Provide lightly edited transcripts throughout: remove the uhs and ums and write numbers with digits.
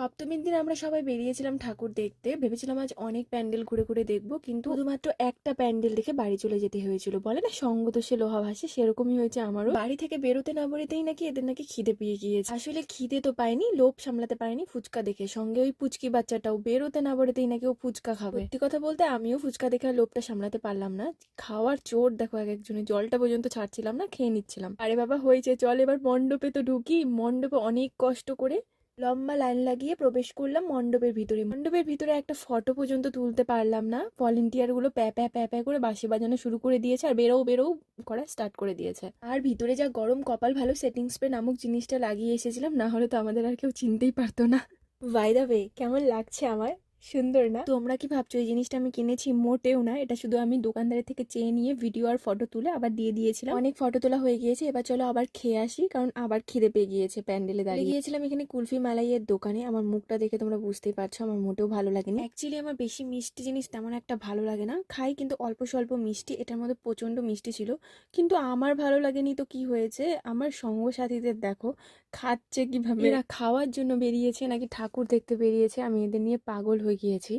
সপ্তমীর দিন আমরা সবাই বেরিয়েছিলাম ঠাকুর দেখতে। ভেবেছিলাম আজ অনেক প্যান্ডেল ঘুরে ঘুরে দেখবো, কিন্তু শুধুমাত্র একটা প্যান্ডেল দেখে বাড়ি চলে যেতে হয়েছিল। বলে না সঙ্গদোষে লোহা ভাসে, সেরকমই হয়েছে আমারও। বাড়ি থেকে বেরোতে না বেরোতেই নাকি এদের নাকি খিদে পেয়ে গিয়েছে। আসলে খিদে তো পায়নি, লোভ সামলাতে পারেনি ফুচকা দেখে। সঙ্গে ওই পুচকি বাচ্চাটাও বেরোতে না বেরোতেই নাকি ও ফুচকা খাবে। সত্যি কথা বলতে আমিও ফুচকা দেখে আর লোভটা সামলাতে পারলাম না। খাওয়ার জোর দেখো, এক একজনের জলটা পর্যন্ত ছাড়ছিলাম না, খেয়ে নিচ্ছিলাম। আরে বাবা হয়েছে, চল এবার মণ্ডপে তো ঢুকি। মণ্ডপে অনেক কষ্ট করে লম্বা লাইন লাগিয়ে প্রবেশ করলাম মণ্ডপের ভিতরে। মণ্ডপের ভিতরে একটা ফটো পর্যন্ত তুলতে পারলাম না। ভলেন্টিয়ার গুলো প্যা প্যা প্যা প্যা করে বাঁশি বাজানো শুরু করে দিয়েছে, আর বেরো বেরো করা স্টার্ট করে দিয়েছে। আর ভিতরে যা গরম, কপাল ভালো সেটিং স্প্রে নামক জিনিসটা লাগিয়ে এসেছিলাম, না হলে তো আমাদের আর কেউ চিনতেই পারতো না। বাই দ্য ওয়ে, কেমন লাগছে আমার? সুন্দর না? তোমরা কি ভাবছো এই জিনিসটা আমি কিনেছি? মোটেও না, এটা শুধু আমি দোকানদারের থেকে চেয়ে নিয়ে ভিডিও আর ফটো তুলে আবার দিয়ে দিয়েছিলাম। অনেক ফটো তোলা হয়ে গিয়েছে, এবার চলো আবার খেয়ে আসি, কারণ আবার খিদে পেয়ে গিয়েছে। প্যান্ডেলে দাঁড়িয়ে গিয়েছিলাম এখানে কুলফি মালাইয়ের দোকানে। আমার মুখটা দেখে তোমরা বুঝতেই পারছো আমার মোটেও ভালো লাগেনি। অ্যাকচুয়ালি আমার বেশি মিষ্টি জিনিস তেমন একটা ভালো লাগে না, খাই কিন্তু অল্প স্বল্প মিষ্টি। এটার মধ্যে প্রচন্ড মিষ্টি ছিল, কিন্তু আমার ভালো লাগেনি তো কি হয়েছে? আমার সঙ্গ সাথীদের দেখো খাচ্ছে কিভাবে। এরা খাওয়ার জন্য বেরিয়েছে নাকি ঠাকুর দেখতে বেরিয়েছে, আমি এদের নিয়ে পাগল হয়ে গিয়েছি।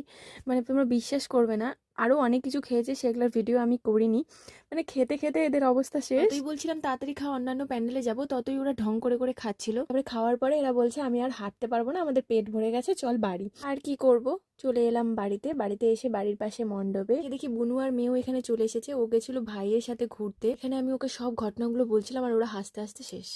মানে তোমরা বিশ্বাস করবে না, আরো অনেক কিছু খেয়েছে, সেগুলোর ভিডিও আমি করিনি। মানে খেতে খেতে এদের অবস্থা শেষ। তুই বলছিলাম তাড়াতাড়ি খাওয়া, অন্যান্য প্যান্ডেলে যাব, ততই ওরা ঢং করে করে খাচ্ছিল। তারপরে খাওয়ার পরে এরা বলছে আমি আর হাঁটতে পারবো না, আমাদের পেট ভরে গেছে, চল বাড়ি। আর কি করব, চলে এলাম বাড়িতে। বাড়িতে এসে বাড়ির পাশে মণ্ডপে দেখি বুনু আর মেয়েও এখানে চলে এসেছে। ও গেছিল ভাইয়ের সাথে ঘুরতে। এখানে আমি ওকে সব ঘটনাগুলো বলছিলাম আর ওরা হাসতে হাসতে শেষ।